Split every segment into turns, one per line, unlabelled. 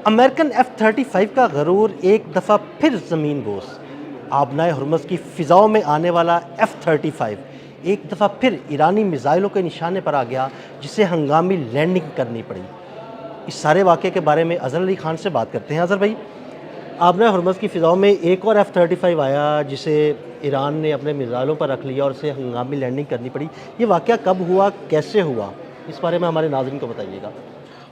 American F-35 کا غرور ایک دفعہ پھر زمین بوس۔ آبنائے ہرمز کی فضاؤں میں آنے والا F-35 ایک دفعہ پھر ایرانی میزائلوں کے نشانے پر آ گیا، جسے ہنگامی لینڈنگ کرنی پڑی۔ اس سارے واقعے کے بارے میں اظہر علی خان سے بات کرتے ہیں۔ اظہر بھائی، آبنائے ہرمز کی فضاؤں میں ایک اور F-35 آیا جسے ایران نے اپنے میزائلوں پر رکھ لیا اور اسے ہنگامی لینڈنگ کرنی پڑی۔ یہ واقعہ کب ہوا، کیسے ہوا، اس بارے میں ہمارے ناظرین کو بتائیے گا۔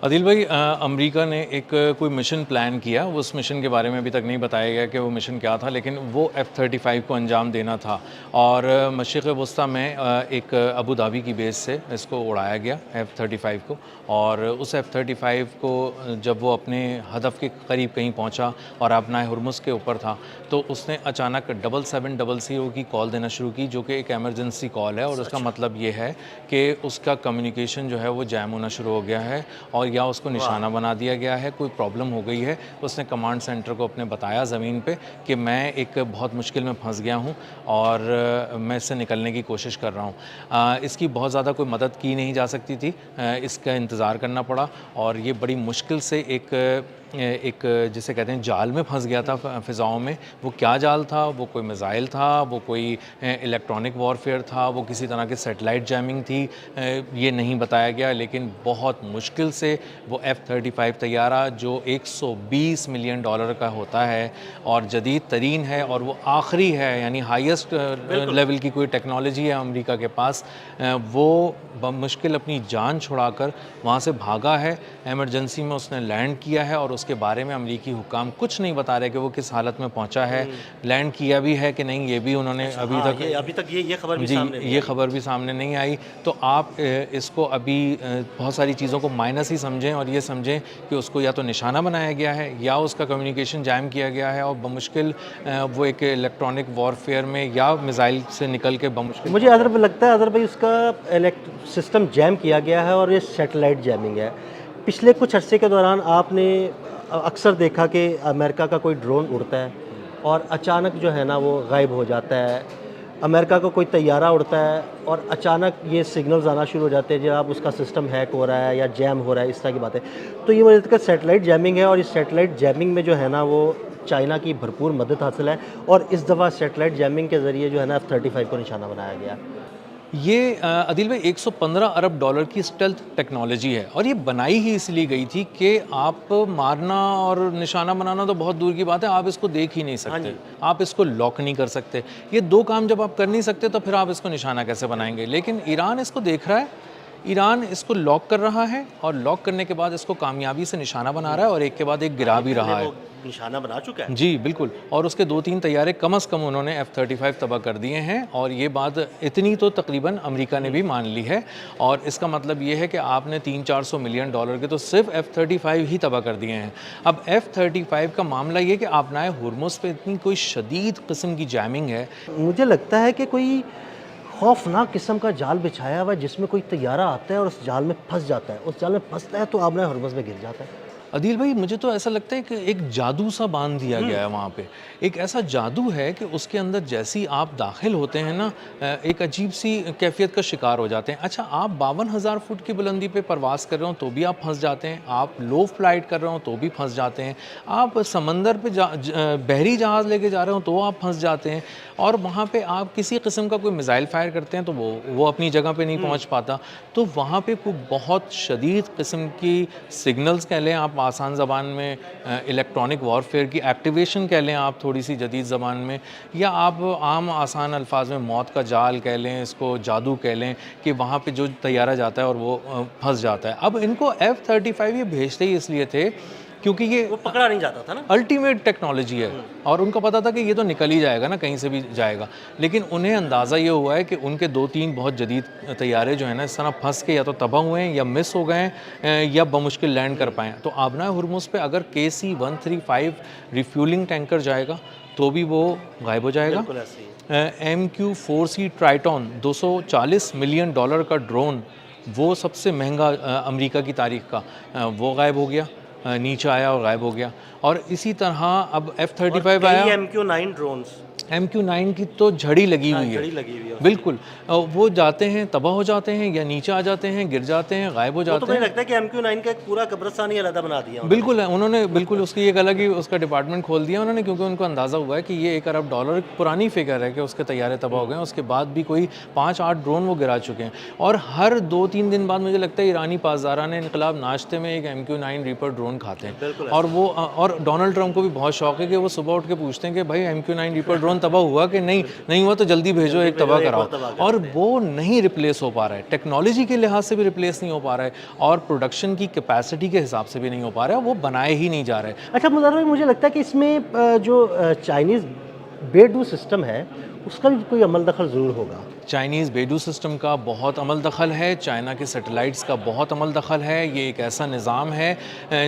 عدیل بھائی، امریکہ نے ایک کوئی مشن پلان کیا، اس مشن کے بارے میں ابھی تک نہیں بتایا گیا کہ وہ مشن کیا تھا، لیکن وہ F-35 کو انجام دینا تھا اور مشرق وسطیٰ میں ایک ابو دھابی کی بیس سے اس کو اڑایا گیا F-35 کو، اور اس F-35 کو جب وہ اپنے ہدف کے قریب کہیں پہنچا اور آبنائے ہرمز کے اوپر تھا تو اس نے اچانک 7700 کی کال دینا شروع کی، جو کہ ایک ایمرجنسی کال ہے، اور اس کا مطلب یہ ہے کہ اس کا کمیونیکیشن جو ہے وہ جیم ہونا شروع ہو گیا ہے اور یا اس کو نشانہ بنا دیا گیا ہے، کوئی پرابلم ہو گئی ہے۔ اس نے کمانڈ سینٹر کو اپنے بتایا زمین پہ کہ میں ایک بہت مشکل میں پھنس گیا ہوں اور میں اس سے نکلنے کی کوشش کر رہا ہوں۔ اس کی بہت زیادہ کوئی مدد کی نہیں جا سکتی تھی، اس کا انتظار کرنا پڑا اور یہ بڑی مشکل سے ایک جسے کہتے ہیں جال میں پھنس گیا تھا فضاؤں میں۔ وہ کیا جال تھا؟ وہ کوئی میزائل تھا، وہ کوئی الیکٹرانک وارفیئر تھا، وہ کسی طرح کی سیٹلائٹ جیمنگ تھی، یہ نہیں بتایا گیا، لیکن بہت مشکل سے وہ F-35 طیارہ جو $120 ملین کا ہوتا ہے اور جدید ترین ہے اور وہ آخری ہے، یعنی ہائیسٹ لیول کی کوئی ٹیکنالوجی ہے امریکہ کے پاس، وہ بمشکل اپنی جان چھڑا کر وہاں سے بھاگا ہے۔ ایمرجنسی میں اس نے لینڈ کیا ہے اور اس کے بارے میں امریکی حکام کچھ نہیں بتا رہے کہ وہ کس حالت میں پہنچا ہے، لینڈ کیا بھی ہے کہ نہیں، یہ بھی انہوں نے ابھی تک یہ خبر بھی یہ خبر بھی سامنے نہیں آئی۔ تو آپ اس کو ابھی بہت ساری چیزوں کو مائنس ہی سمجھیں اور یہ سمجھیں کہ اس کو یا تو نشانہ بنایا گیا ہے یا اس کا کمیونیکیشن جیم کیا گیا ہے اور بمشکل وہ ایک الیکٹرانک وارفیئر میں یا میزائل سے نکل کے بمشکل۔
مجھے لگتا ہے اظہر بھائی اس کا سسٹم جیم کیا گیا ہے اور یہ سیٹلائٹ جیمنگ ہے۔ پچھلے کچھ عرصے کے دوران آپ نے اکثر دیکھا کہ امریکہ کا کوئی ڈرون اڑتا ہے اور اچانک جو ہے نا وہ غائب ہو جاتا ہے۔ امریکہ کا کوئی طیارہ اڑتا ہے اور اچانک یہ سگنلز آنا شروع ہو جاتے ہیں جب اس کا سسٹم ہیک ہو رہا ہے یا جیم ہو رہا ہے، اس طرح کی باتیں۔ تو یہ مجھے سیٹلائٹ جیمنگ ہے اور اس سیٹلائٹ جیمنگ میں جو ہے نا وہ چائنا کی بھرپور مدد حاصل ہے اور اس دفعہ سیٹلائٹ جیمنگ کے ذریعے جو ہے نا F-35 کو نشانہ بنایا گیا۔
یہ عدیل بھائی $115 ارب کی اسٹیلتھ ٹیکنالوجی ہے اور یہ بنائی ہی اس لیے گئی تھی کہ آپ مارنا اور نشانہ بنانا تو بہت دور کی بات ہے، آپ اس کو دیکھ ہی نہیں سکتے، آپ اس کو لاک نہیں کر سکتے۔ یہ دو کام جب آپ کر نہیں سکتے تو پھر آپ اس کو نشانہ کیسے بنائیں گے؟ لیکن ایران اس کو دیکھ رہا ہے، ایران اس کو لاک کر رہا ہے اور لاک کرنے کے بعد اس کو کامیابی سے نشانہ بنا رہا ہے اور ایک کے بعد ایک گرا بھی رہا ہے۔
نشانہ بنا چکا ہے
جی بالکل، اور اس کے 2-3 طیارے کم از کم انہوں نے F-35 تباہ کر دیے ہیں اور یہ بات اتنی تو تقریباً امریکہ نے بھی مان لی ہے، اور اس کا مطلب یہ ہے کہ آپ نے $300-400 ملین کے تو صرف F-35 ہی تباہ کر دیے ہیں۔ اب F-35 کا معاملہ یہ کہ آبنائے ہرمز پہ اتنی کوئی شدید قسم کی جیمنگ ہے،
مجھے لگتا ہے کہ کوئی خوفناک قسم کا جال بچھایا ہوا ہے جس میں کوئی طیارہ آتا ہے اور اس جال میں پھنس جاتا ہے، اس جال میں پھنستا ہے تو آبنائے ہرمز میں گر جاتا ہے۔
عدیل بھائی مجھے تو ایسا لگتا ہے کہ ایک جادو سا باندھ دیا گیا ہے وہاں پہ، ایک ایسا جادو ہے کہ اس کے اندر جیسی آپ داخل ہوتے ہیں نا ایک عجیب سی کیفیت کا شکار ہو جاتے ہیں۔ اچھا، آپ 52,000 فٹ کی بلندی پہ پرواز کر رہے ہوں تو بھی آپ پھنس جاتے ہیں، آپ لو فلائٹ کر رہے ہوں تو بھی پھنس جاتے ہیں، آپ سمندر پہ بحری جہاز لے کے جا رہے ہوں تو آپ پھنس جاتے ہیں، اور وہاں پہ آپ کسی قسم کا کوئی میزائل فائر کرتے ہیں تو وہ اپنی جگہ پہ نہیں پہنچ پاتا۔ تو وہاں پہ کوئی بہت شدید قسم کی سگنلز کہہ لیں آپ آسان زبان میں، الیکٹرانک وارفیئر کی ایکٹیویشن کہہ لیں آپ تھوڑی سی جدید زبان میں، یا آپ عام آسان الفاظ میں موت کا جال کہہ لیں، اس کو جادو کہہ لیں، کہ وہاں پہ جو طیارہ جاتا ہے اور وہ پھنس جاتا ہے۔ اب ان کو F-35 یہ بھیجتے ہی اس لیے تھے کیونکہ یہ
وہ پکڑا نہیں جاتا تھا نا،
الٹیمیٹ ٹیکنالوجی ہے اور ان کو پتا تھا کہ یہ تو نکل ہی جائے گا نا، کہیں سے بھی جائے گا، لیکن انہیں اندازہ یہ ہوا ہے کہ ان کے 2-3 بہت جدید طیارے جو ہیں نا اس طرح پھنس کے یا تو تباہ ہوئے ہیں یا مس ہو گئے ہیں یا بمشکل لینڈ کر پائیں۔ تو آبنائے ہرمز پہ اگر KC-135 ریفیولنگ ٹینکر جائے گا تو بھی وہ غائب ہو جائے گا۔ MQ-4C ٹرائٹون $240 ملین کا ڈرون، وہ سب سے مہنگا امریکہ کی تاریخ کا، وہ غائب ہو گیا، نیچے آیا اور غائب ہو گیا۔ اور اسی طرح اب F-35 آیا،
MQ-9 ڈرونز
MQ-9 کی تو جھڑی لگی ہوئی ہے،
گھڑی لگی ہوئی ہے
بالکل وہ جاتے ہیں تباہ ہو جاتے ہیں یا نیچے آ جاتے ہیں گر جاتے ہیں غائب ہو
تو
جاتے
مجھے
ہیں.
لگتا ہے کہ MQ-9 کا ایک پورا قبرستان ہی علیحدہ بنا دیا
بالکل ہے، انہوں نے بالکل اس کی ایک الگ ہی اس کا ڈپارٹمنٹ کھول دیا انہوں نے، کیونکہ ان کو اندازہ ہوا ہے کہ یہ $1 ارب پرانی فگر ہے کہ اس کے طیارے تباہ ہو گئے ہیں. اس کے بعد بھی کوئی 5-8 ڈرون وہ گرا چکے ہیں، اور ہر 2-3 دن بعد مجھے لگتا ہے ایرانی پاسداران انقلاب ناشتے میں ایک MQ-9 ریپر ڈرون کھاتے ہیں.
بالکل
اور ڈونلڈ ٹرمپ کو بھی بہت شوق ہے کہ وہ صبح اٹھ کے پوچھتے ہیں کہ بھائی MQ-9 ریپر ڈرون تباہ ہوا کہ نہیں ہوا تو جلدی بھیجو ایک تباہ کراؤ. اور وہ نہیں ریپلیس ہو پا رہا ہے، ٹیکنالوجی کے لحاظ سے بھی ریپلیس نہیں ہو پا رہا ہے، اور پروڈکشن کی کیپیسٹی کے حساب سے بھی نہیں ہو پا رہا ہے، وہ بنائے ہی نہیں جا رہے.
اچھا مظہر بھائی، مجھے لگتا ہے کہ اس میں جو چائنیز بیڈو سسٹم ہے اس کا بھی کوئی عمل دخل ضرور ہوگا.
چائنیز بیڈو سسٹم کا بہت عمل دخل ہے، چائنا کے سیٹلائٹس کا بہت عمل دخل ہے. یہ ایک ایسا نظام ہے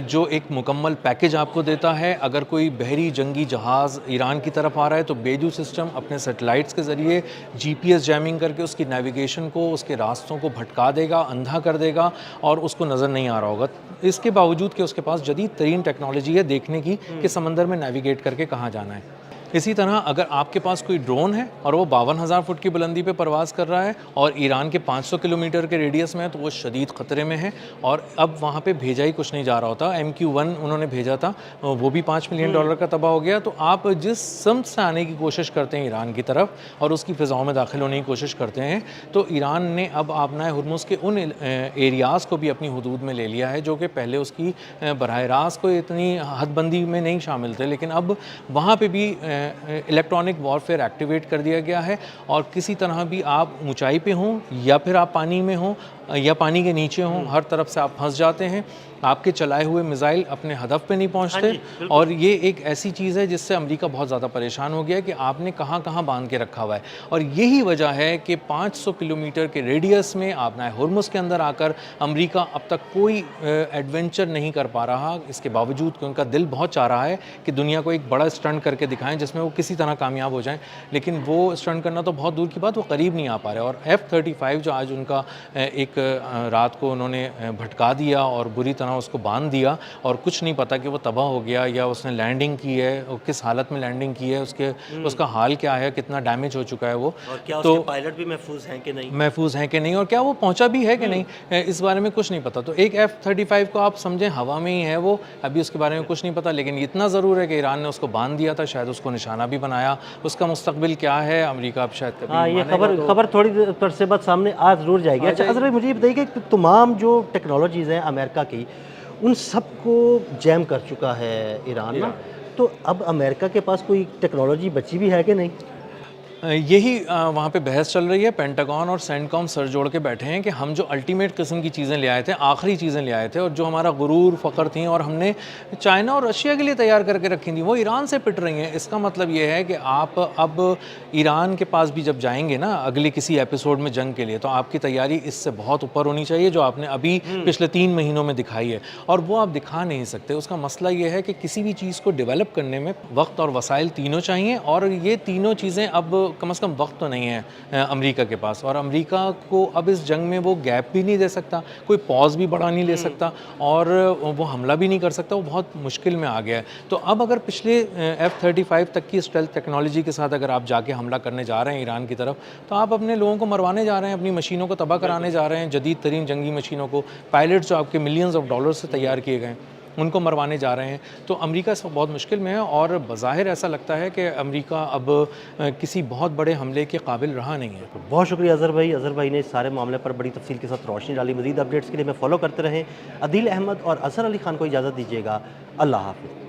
جو ایک مکمل پیکج آپ کو دیتا ہے. اگر کوئی بحری جنگی جہاز ایران کی طرف آ رہا ہے تو بیڈو سسٹم اپنے سیٹلائٹس کے ذریعے GPS جیمنگ کر کے اس کی نیویگیشن کو، اس کے راستوں کو بھٹکا دے گا، اندھا کر دے گا، اور اس کو نظر نہیں آ رہا ہوگا. اس کے باوجود کہ اس کے پاس جدید ترین ٹیکنالوجی ہے دیکھنے کی کہ سمندر میں نیویگیٹ کر کے کہاں جانا ہے. اسی طرح اگر آپ کے پاس کوئی ڈرون ہے اور وہ 52,000 فٹ کی بلندی پہ پرواز کر رہا ہے اور ایران کے 500 کلومیٹر کے ریڈیس میں ہے تو وہ شدید خطرے میں ہے، اور اب وہاں پہ بھیجا ہی کچھ نہیں جا رہا ہوتا. MQ-1 انہوں نے بھیجا تھا، وہ بھی $5 ملین کا تباہ ہو گیا. تو آپ جس سمت سے آنے کی کوشش کرتے ہیں ایران کی طرف اور اس کی فضاؤں میں داخل ہونے کی کوشش کرتے ہیں، تو ایران نے اب آبنائے ہرمز کے ان ایریاز کو بھی اپنی حدود میں لے لیا ہے جو کہ پہلے اس کی براہ راست کو اتنی حد بندی میں نہیں شامل تھے، لیکن اب وہاں پہ بھی الیکٹرانک وارفیئر ایکٹیویٹ کر دیا گیا ہے. اور کسی طرح بھی آپ اونچائی پہ ہوں یا پھر آپ پانی میں ہوں یا پانی کے نیچے ہوں، ہر طرف سے آپ پھنس جاتے ہیں. آپ کے چلائے ہوئے میزائل اپنے ہدف پہ نہیں پہنچتے. اور یہ ایک ایسی چیز ہے جس سے امریکہ بہت زیادہ پریشان ہو گیا ہے کہ آپ نے کہاں کہاں باندھ کے رکھا ہوا ہے. اور یہی وجہ ہے کہ 500 کلومیٹر کے ریڈیس میں آبنائے ہرمز کے اندر آ کر امریکہ اب تک کوئی ایڈونچر نہیں کر پا رہا، اس کے باوجود کہ ان کا دل بہت چاہ رہا ہے کہ دنیا کو ایک بڑا اسٹنٹ کر کے دکھائیں جس میں وہ کسی طرح کامیاب ہو جائیں. لیکن وہ اسٹنٹ کرنا تو بہت دور کی بات، وہ قریب نہیں آ پا رہے. اور F-35 جو آج ان کا ایک رات کو انہوں نے بھٹکا دیا اور بری طرح اس کو باندھ دیا، اور کچھ نہیں پتا کہ وہ تباہ ہو گیا یا اس نے لینڈنگ کی ہے، کس حالت میں لینڈنگ کی ہے، اس کا حال کیا ہے، کتنا ڈیمیج ہو چکا ہے وہ،
اور کیا اس کے پائلٹ بھی محفوظ ہیں کہ نہیں،
اور کیا وہ پہنچا بھی ہے کہ نہیں، اس بارے میں کچھ نہیں پتا. تو ایک F-35 کو آپ سمجھیں ہوا میں ہی ہے، وہ ابھی اس کے بارے میں کچھ نہیں پتا. لیکن اتنا ضرور ہے کہ ایران نے اس کو باندھ دیا تھا، شاید اس کو نشانہ بھی بنایا. اس کا مستقبل کیا ہے امریکہ اب شاید کبھی
یہ خبر تھوڑی دیر سے بعد سامنے آ ضرور جائے گی. اچھا اظہر بھائی، مجھے یہ بتائیے کہ تمام جو ٹیکنالوجیز ہیں امریکہ کی، ان سب کو جیم کر چکا ہے ایران نا، تو اب امریکہ کے پاس کوئی ٹیکنالوجی بچی بھی ہے کہ نہیں؟
یہی وہاں پہ بحث چل رہی ہے. پینٹاگون اور سینٹ کام سر جوڑ کے بیٹھے ہیں کہ ہم جو الٹیمیٹ قسم کی چیزیں لے آئے تھے، آخری چیزیں لے آئے تھے، اور جو ہمارا غرور فخر تھیں اور ہم نے چائنا اور رشیا کے لیے تیار کر کے رکھی تھیں، وہ ایران سے پٹ رہی ہیں. اس کا مطلب یہ ہے کہ آپ اب ایران کے پاس بھی جب جائیں گے نا اگلے کسی ایپیسوڈ میں جنگ کے لیے، تو آپ کی تیاری اس سے بہت اوپر ہونی چاہیے جو آپ نے ابھی پچھلے 3 مہینوں میں دکھائی ہے. اور وہ آپ دکھا نہیں سکتے. اس کا مسئلہ یہ ہے کہ کسی بھی چیز کو ڈیولپ کرنے میں وقت اور وسائل تینوں چاہیے، اور یہ تینوں چیزیں اب کم از کم وقت تو نہیں ہے امریکہ کے پاس. اور امریکہ کو اب اس جنگ میں وہ گیپ بھی نہیں دے سکتا، کوئی پاز بھی بڑھا نہیں لے سکتا، اور وہ حملہ بھی نہیں کر سکتا. وہ بہت مشکل میں آ گیا ہے. تو اب اگر پچھلے F-35 تک کی اسٹیلتھ ٹیکنالوجی کے ساتھ اگر آپ جا کے حملہ کرنے جا رہے ہیں ایران کی طرف، تو آپ اپنے لوگوں کو مروانے جا رہے ہیں، اپنی مشینوں کو تباہ کرانے جا رہے ہیں، جدید ترین جنگی مشینوں کو، پائلٹ جو آپ کے ملینز آف ڈالر سے تیار کیے گئے ہیں ان کو مروانے جا رہے ہیں. تو امریکہ اس وقت بہت مشکل میں ہے، اور بظاہر ایسا لگتا ہے کہ امریکہ اب کسی بہت بڑے حملے کے قابل رہا نہیں ہے.
بہت شکریہ اظہر بھائی نے اس سارے معاملے پر بڑی تفصیل کے ساتھ روشنی ڈالی. مزید اپڈیٹس کے لیے میں فالو کرتے رہیں. عدیل احمد اور اظہر علی خان کو اجازت دیجیے گا. اللہ حافظ.